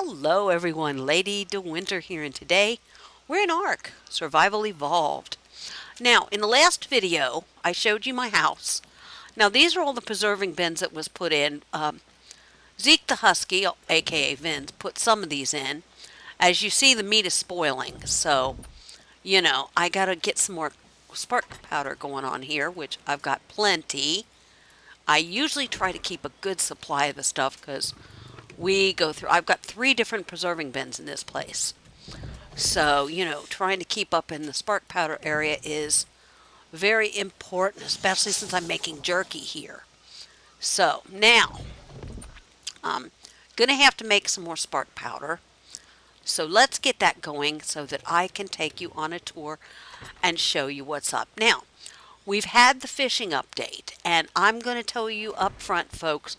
Hello everyone, LadyDewinter here, and today we're in Ark, Survival Evolved. Now, in the last video, I showed you my house. Now, these are all the preserving bins that was put in. Zeke the Husky, aka Vince, put some of these in. As you see, the meat is spoiling, so, I gotta get some more spark powder going on here, which I've got plenty. I usually try to keep a good supply of the stuff because I've got 3 different preserving bins in this place. So, trying to keep up in the spark powder area is very important, especially since I'm making jerky here. So, now, I'm going to have to make some more spark powder. So let's get that going so that I can take you on a tour and show you what's up. Now, we've had the fishing update, and I'm going to tell you up front, folks,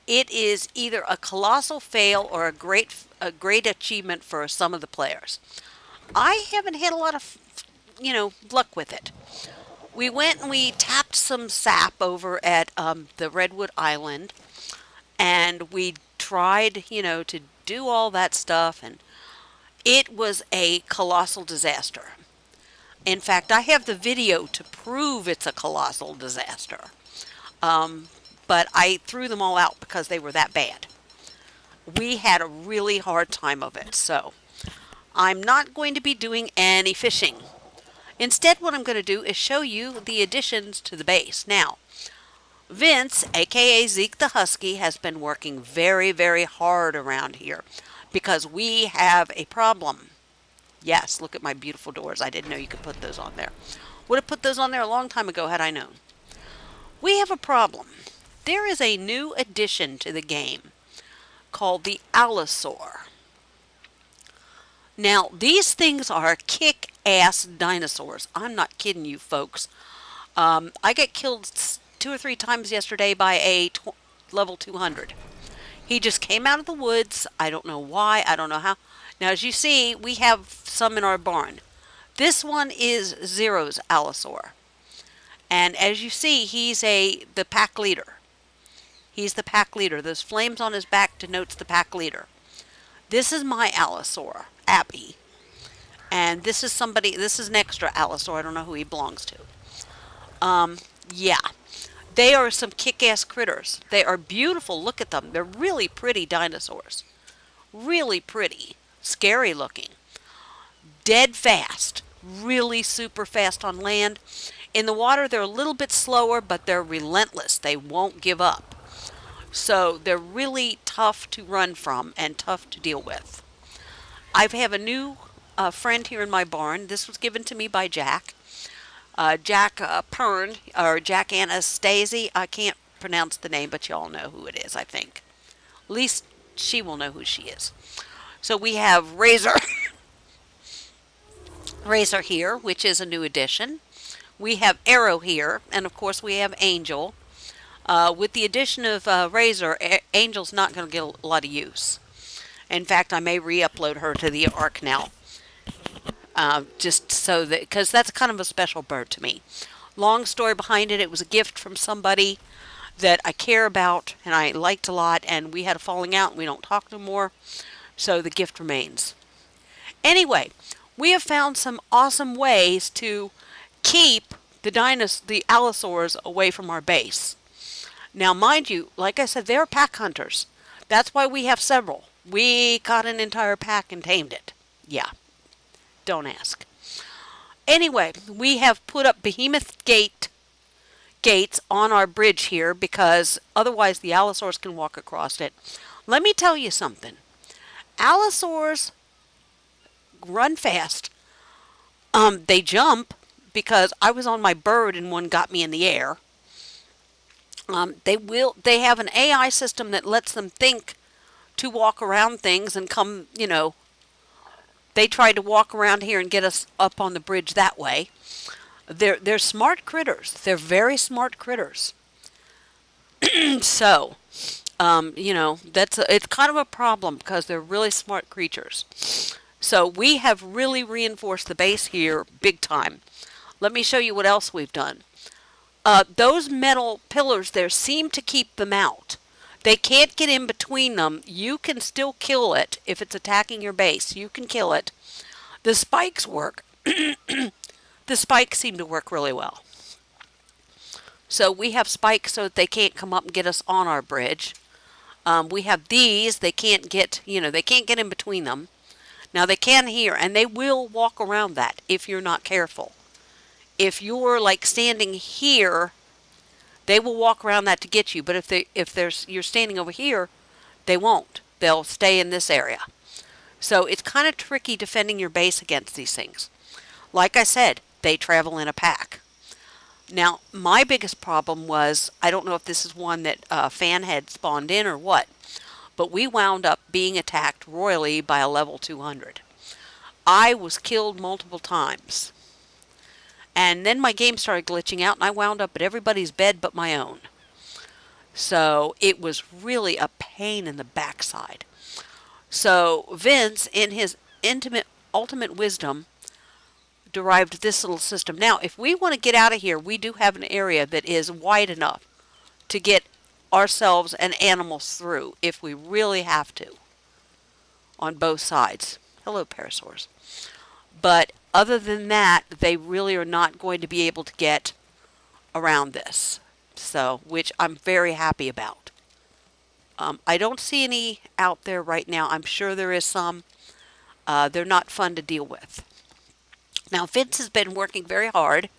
it is either a colossal fail or a great achievement for some of the players. I haven't had a lot of, luck with it. We went and we tapped some sap over at the Redwood Island, and we tried, to do all that stuff, and it was a colossal disaster. In fact, I have the video to prove it's a colossal disaster. But I threw them all out because they were that bad. We had a really hard time of it, so I'm not going to be doing any fishing. Instead, what I'm going to do is show you the additions to the base. Now, Vince, aka Zeke the Husky, has been working very, very hard around here because we have a problem. Yes, look at my beautiful doors. I didn't know you could put those on there. Would have put those on there a long time ago had I known. We have a problem. There is a new addition to the game called the Allosaur. Now, these things are kick-ass dinosaurs. I'm not kidding you, folks. I got killed 2 or 3 times yesterday by a level 200. He just came out of the woods. I don't know why. I don't know how. Now, as you see, we have some in our barn. This one is Zero's Allosaur. And as you see, he's the pack leader. He's the pack leader. Those flames on his back denotes the pack leader. This is my Allosaur, Abby. And this is an extra Allosaur. I don't know who he belongs to. Yeah. They are some kick-ass critters. They are beautiful. Look at them. They're really pretty dinosaurs. Really pretty. Scary looking. Dead fast. Really super fast on land. In the water, they're a little bit slower, but they're relentless. They won't give up. So they're really tough to run from and tough to deal with. I have a new friend here in my barn. This was given to me by Jack. Jack Pern, or Jack Anastasia. I can't pronounce the name, but you all know who it is, I think. At least she will know who she is. So we have Razor. Razor here, which is a new addition. We have Arrow here, and of course we have Angel. With the addition of Razor, Angel's not going to get a lot of use. In fact, I may re-upload her to the Ark now. Just so that, because that's kind of a special bird to me. Long story behind it, it was a gift from somebody that I care about and I liked a lot, and we had a falling out and we don't talk no more. So the gift remains. Anyway, we have found some awesome ways to keep the Allosaurs away from our base. Now, mind you, like I said, they're pack hunters. That's why we have several. We caught an entire pack and tamed it. Yeah, don't ask. Anyway, we have put up behemoth gates on our bridge here because otherwise the Allosaurs can walk across it. Let me tell you something. Allosaurs run fast. They jump because I was on my bird and one got me in the air. They have an AI system that lets them think to walk around things and come, they tried to walk around here and get us up on the bridge that way. They're smart critters. They're very smart critters. So, it's kind of a problem because they're really smart creatures. So we have really reinforced the base here big time. Let me show you what else we've done. Those metal pillars there seem to keep them out. They can't get in between them. You can still kill it if it's attacking your base. You can kill it. The spikes work. The spikes seem to work really well. So we have spikes so that they can't come up and get us on our bridge. We have these. They can't get, they can't get in between them. Now they can here, and they will walk around that if you're not careful. If you're like standing here, they will walk around that to get you. But if you're standing over here, they won't. They'll stay in this area. So it's kind of tricky defending your base against these things. Like I said, they travel in a pack. Now, my biggest problem was, I don't know if this is one that Fan had spawned in or what, but we wound up being attacked royally by a level 200. I was killed multiple times. And then my game started glitching out, and I wound up at everybody's bed but my own. So it was really a pain in the backside. So Vince, in his ultimate wisdom, derived this little system. Now, if we want to get out of here, we do have an area that is wide enough to get ourselves and animals through if we really have to on both sides. Hello, parasaurs. But other than that, they really are not going to be able to get around this. So, which I'm very happy about. I don't see any out there right now. I'm sure there is some. They're not fun to deal with. Now, Vince has been working very hard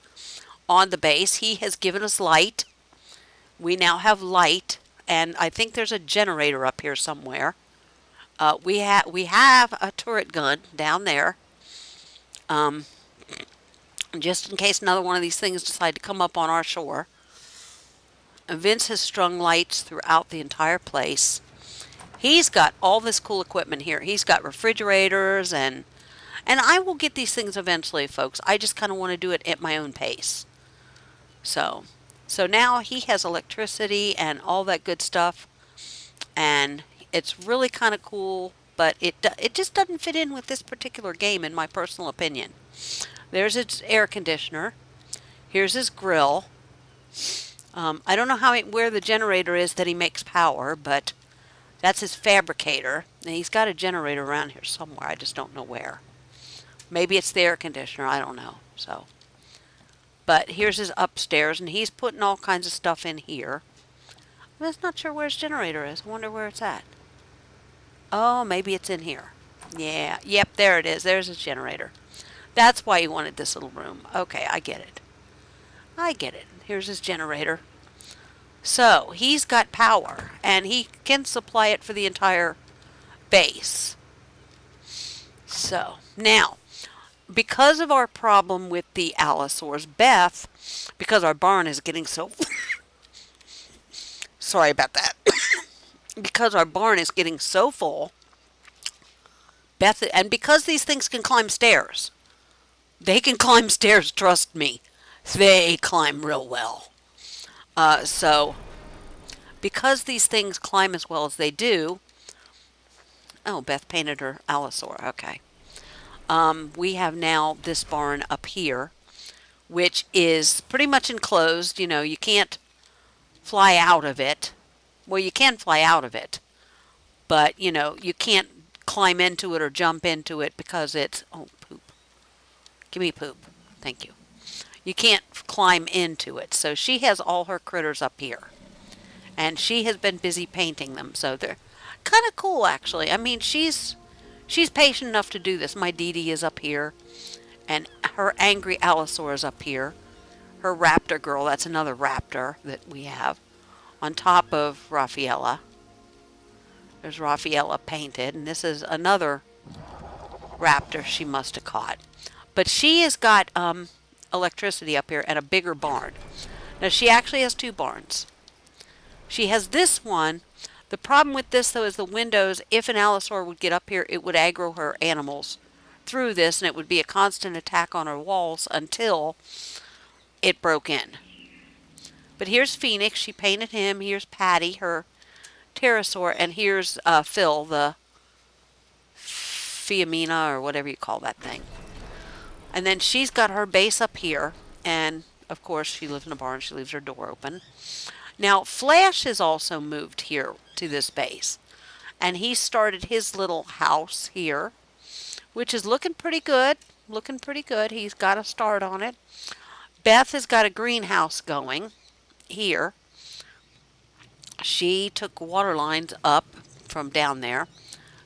on the base. He has given us light. We now have light, and I think there's a generator up here somewhere. We have a turret gun down there, just in case another one of these things decide to come up on our shore. And Vince has strung lights throughout the entire place. He's got all this cool equipment here. He's got refrigerators and I will get these things eventually, folks. I just kind of want to do it at my own pace. So now he has electricity and all that good stuff. And it's really kind of cool, but it just doesn't fit in with this particular game, in my personal opinion. There's its air conditioner. Here's his grill. I don't know where the generator is that he makes power, but that's his fabricator. And he's got a generator around here somewhere. I just don't know where. Maybe it's the air conditioner. I don't know. But here's his upstairs, and he's putting all kinds of stuff in here. I'm just not sure where his generator is. I wonder where it's at. Oh, maybe it's in here. Yeah. Yep, there it is. There's his generator. That's why he wanted this little room. Okay, I get it. Here's his generator. So, he's got power, and he can supply it for the entire base. So, now, because of our problem with the Allosaurs, Beth, because our barn is getting so... Sorry about that. Because our barn is getting so full, Beth, and because these things can climb stairs, they can climb stairs, trust me. They climb real well. So, because these things climb as well as they do... Oh, Beth painted her Allosaur. Okay. We have now this barn up here, which is pretty much enclosed. You can't fly out of it. Well, you can fly out of it, but, you can't climb into it or jump into it because it's... Oh, poop. Give me poop. Thank you. You can't climb into it. So she has all her critters up here, and she has been busy painting them. So they're kind of cool, actually. I mean, she's patient enough to do this. My Dee Dee is up here, and her angry Allosaur is up here. Her raptor girl, that's another raptor that we have, on top of Raffaella. There's Raffaella painted, and this is another raptor she must have caught. But she has got electricity up here and a bigger barn. Now, she actually has two barns. She has this one. The problem with this, though, is the windows. If an Allosaur would get up here, it would aggro her animals through this, and it would be a constant attack on her walls until it broke in. But here's Phoenix. She painted him. Here's Patty, her pterosaur, and here's Phil, the Fiamina, or whatever you call that thing. And then she's got her base up here, and of course she lives in a barn. She leaves her door open. Now, Flash has also moved here to this base, and he started his little house here, which is looking pretty good. Looking pretty good. He's got a start on it. Beth has got a greenhouse going here. She took water lines up from down there.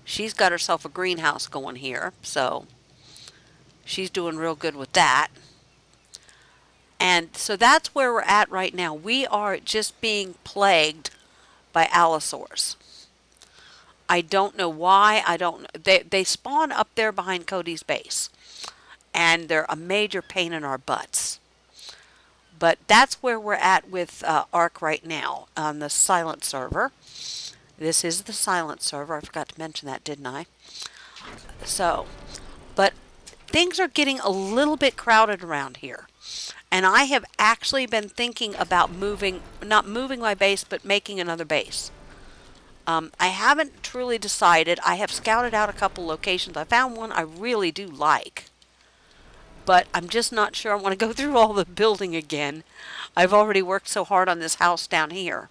She's got herself a greenhouse going here, so she's doing real good with that. And so that's where we're at right now. We are just being plagued by Allosaurs. I don't know why. They spawn up there behind Cody's base, and they're a major pain in our butts. But that's where we're at with Ark right now on the silent server. This is the silent server. I forgot to mention that, didn't I? So, but things are getting a little bit crowded around here. And I have actually been thinking about not moving my base, but making another base. I haven't truly decided. I have scouted out a couple locations. I found one I really do like. But I'm just not sure I want to go through all the building again. I've already worked so hard on this house down here.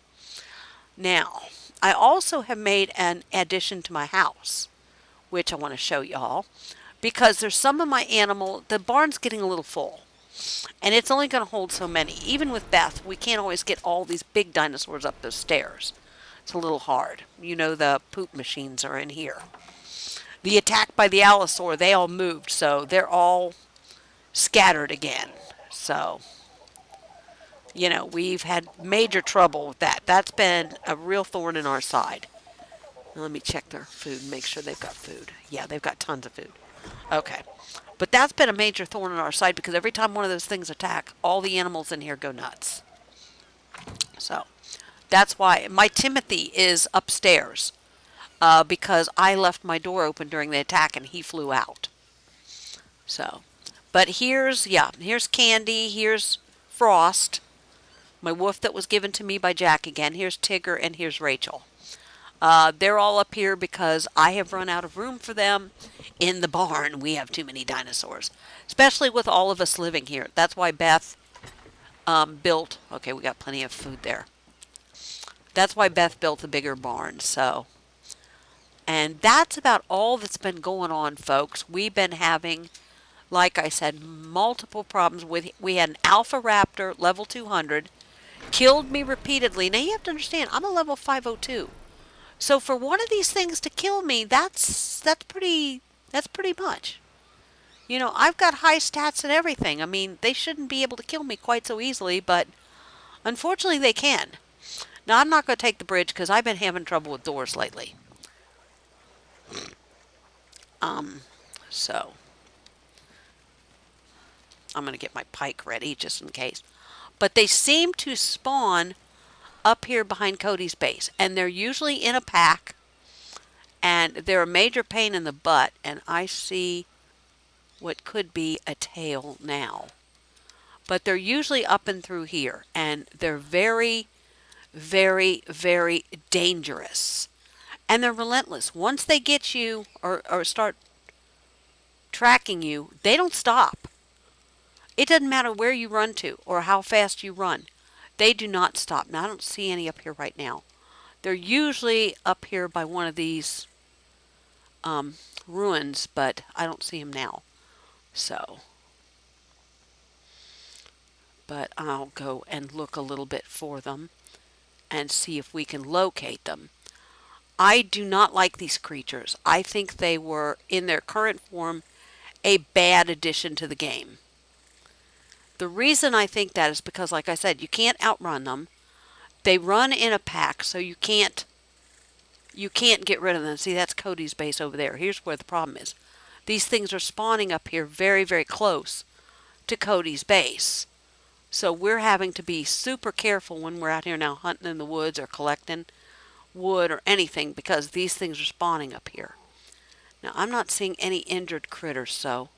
Now, I also have made an addition to my house, which I want to show y'all. Because there's some of my the barn's getting a little full. And it's only going to hold so many. Even with Beth, we can't always get all these big dinosaurs up those stairs. It's a little hard. You know, the poop machines are in here. The attack by the Allosaur, they all moved, so they're all scattered again. So, you know, we've had major trouble with that. That's been a real thorn in our side. Now, let me check their food and make sure they've got food. Yeah, they've got tons of food. Okay. But that's been a major thorn in our side because every time one of those things attack, all the animals in here go nuts. So, that's why my Timothy is upstairs because I left my door open during the attack and he flew out. So, but here's Candy, here's Frost, my wolf that was given to me by Jack again. Here's Tigger and here's Rachel. They're all up here because I have run out of room for them in the barn. We have too many dinosaurs, especially with all of us living here. That's why Beth built, okay, we got plenty of food there. That's why Beth built the bigger barn, so. And that's about all that's been going on, folks. We've been having, like I said, multiple problems with, we had an Alpha Raptor, level 200, killed me repeatedly. Now you have to understand, I'm a level 502. So for one of these things to kill me, that's pretty much. You know, I've got high stats and everything. I mean, they shouldn't be able to kill me quite so easily, but unfortunately they can. Now, I'm not going to take the bridge because I've been having trouble with doors lately. So I'm going to get my pike ready just in case. But they seem to spawn up here behind Cody's base, and they're usually in a pack, and they're a major pain in the butt, and I see what could be a tail now. But they're usually up and through here, and they're very, very, very dangerous. And they're relentless. Once they get you or start tracking you, they don't stop. It doesn't matter where you run to or how fast you run. They do not stop. Now, I don't see any up here right now. They're usually up here by one of these ruins, but I don't see them now. So, but I'll go and look a little bit for them and see if we can locate them. I do not like these creatures. I think they were, in their current form, a bad addition to the game. The reason I think that is because, like I said, you can't outrun them. They run in a pack, so you can't get rid of them. See, that's Cody's base over there. Here's where the problem is. These things are spawning up here very, very close to Cody's base. So we're having to be super careful when we're out here now hunting in the woods or collecting wood or anything because these things are spawning up here. Now, I'm not seeing any injured critters, so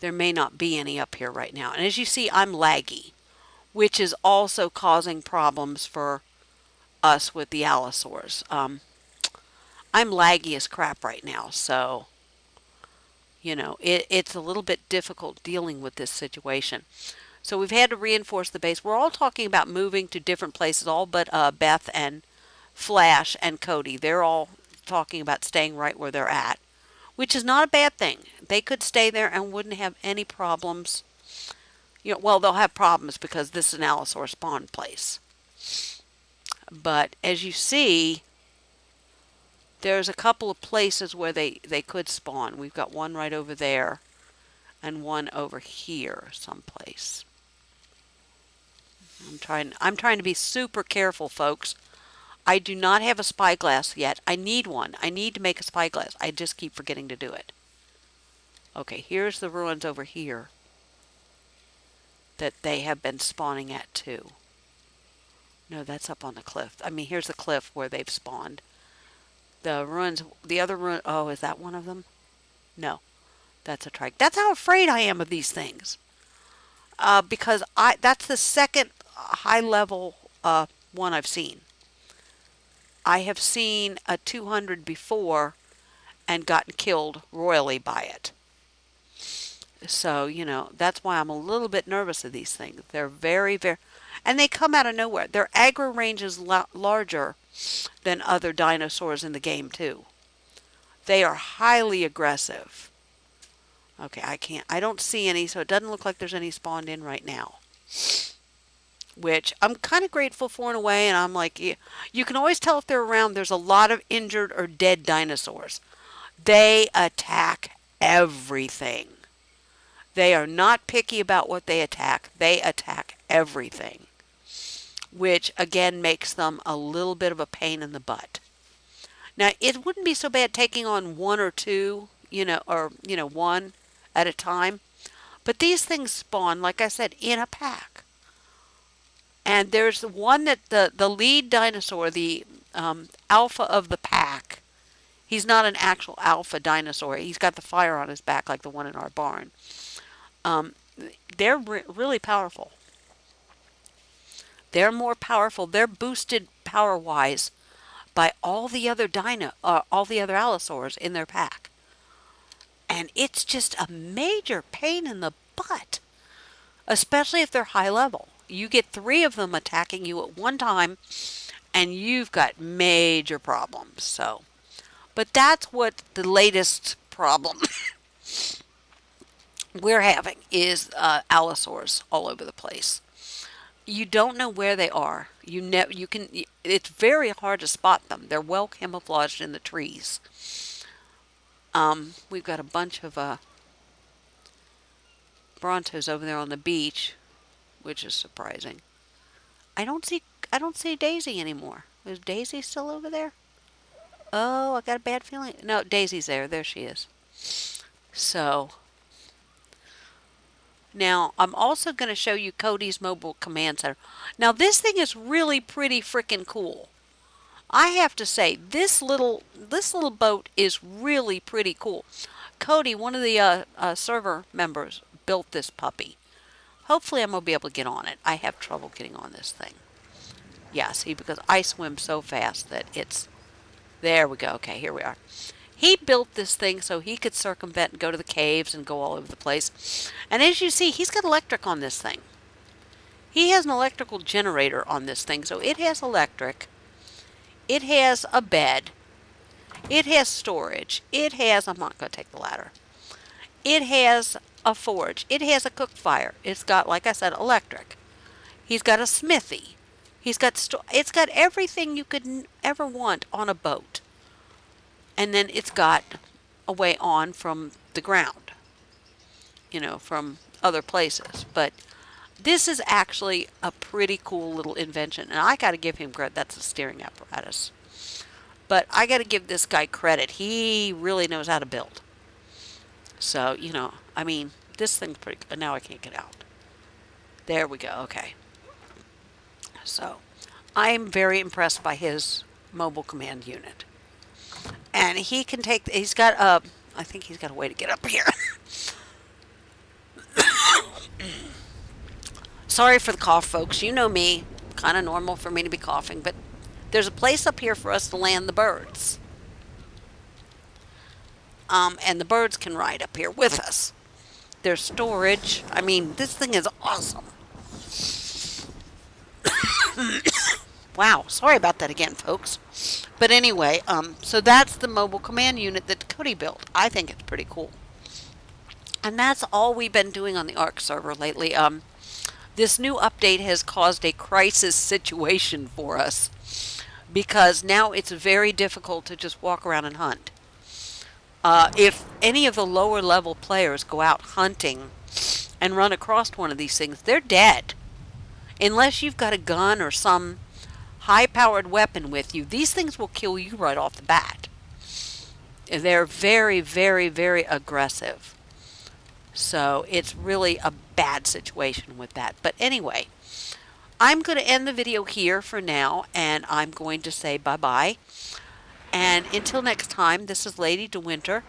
there may not be any up here right now. And as you see, I'm laggy, which is also causing problems for us with the Allosaurs. I'm laggy as crap right now, so, you know, it's a little bit difficult dealing with this situation. So we've had to reinforce the base. We're all talking about moving to different places, all but Beth and Flash and Cody. They're all talking about staying right where they're at, which is not a bad thing. They could stay there and wouldn't have any problems. Well, they'll have problems because this is an Allosaur spawn place. But as you see, there's a couple of places where they could spawn. We've got one right over there and one over here someplace. I'm trying to be super careful, folks. I do not have a spyglass yet. I need one. I need to make a spyglass. I just keep forgetting to do it. Okay, here's the ruins over here that they have been spawning at too. No, that's up on the cliff. I mean, here's the cliff where they've spawned. The ruins, the other ruin, oh, is that one of them? No, that's a trike. That's how afraid I am of these things. Because that's the second high level one I've seen. I have seen a 200 before and gotten killed royally by it. So, that's why I'm a little bit nervous of these things. They're very, very... And they come out of nowhere. Their aggro range is larger than other dinosaurs in the game, too. They are highly aggressive. Okay, I don't see any, so it doesn't look like there's any spawned in right now. Which I'm kind of grateful for in a way, and I'm like, you can always tell if they're around. There's a lot of injured or dead dinosaurs. They attack everything. They are not picky about what they attack. They attack everything. Which, again, makes them a little bit of a pain in the butt. Now, it wouldn't be so bad taking on one or two, one at a time. But these things spawn, like I said, in a pack. And there's one that the lead dinosaur, the alpha of the pack, he's not an actual alpha dinosaur. He's got the fire on his back like the one in our barn. They're really powerful. They're more powerful. They're boosted power-wise by all the other Allosaurs in their pack. And it's just a major pain in the butt, especially if they're high level. You get 3 of them attacking you at one time, and you've got major problems. So, but that's what the latest problem we're having is Allosaurs all over the place. You don't know where they are. It's very hard to spot them. They're well camouflaged in the trees. We've got a bunch of Brontos over there on the beach, which is surprising. I don't see Daisy anymore. Is Daisy still over there? Oh, I got a bad feeling. No, Daisy's there. There she is. So, now I'm also going to show you Cody's mobile command center. Now, this thing is really pretty freaking cool. I have to say, this little boat is really pretty cool. Cody, one of the server members, built this puppy. Hopefully, I'm going to be able to get on it. I have trouble getting on this thing. Yeah, see, because I swim so fast that it's... There we go. Okay, here we are. He built this thing so he could circumvent and go to the caves and go all over the place. And as you see, he's got electric on this thing. He has an electrical generator on this thing, so it has electric. It has a bed. It has storage. It has... I'm not going to take the ladder. It has a forge. It has a cook fire. It's got, like I said, electric. He's got a smithy. It's got everything you could ever want on a boat. And then it's got a way on from the ground, from other places. But this is actually a pretty cool little invention. And I got to give him credit. That's a steering apparatus. But I got to give this guy credit. He really knows how to build. So, I mean, this thing's pretty good. Now I can't get out. There we go. Okay. So, I'm very impressed by his mobile command unit. And he can take... He's got a... I think he's got a way to get up here. Sorry for the cough, folks. You know me. Kind of normal for me to be coughing. But there's a place up here for us to land the birds. And the birds can ride up here with us. There's storage. I mean, this thing is awesome. Wow, sorry about that again, folks. But anyway, so that's the mobile command unit that Cody built. I think it's pretty cool. And that's all we've been doing on the Ark server lately. This new update has caused a crisis situation for us because now it's very difficult to just walk around and hunt. If any of the lower level players go out hunting and run across one of these things, they're dead. Unless you've got a gun or some high-powered weapon with you, these things will kill you right off the bat. They're very, very, very aggressive. So it's really a bad situation with that. But anyway, I'm going to end the video here for now, and I'm going to say bye-bye. And until next time, this is LadyDewinter,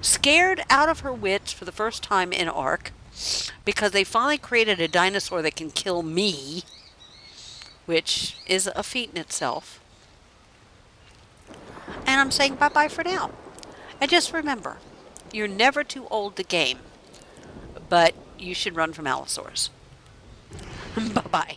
scared out of her wits for the first time in Ark, because they finally created a dinosaur that can kill me, which is a feat in itself. And I'm saying bye-bye for now. And just remember, you're never too old to game, but you should run from Allosaurs. Bye-bye.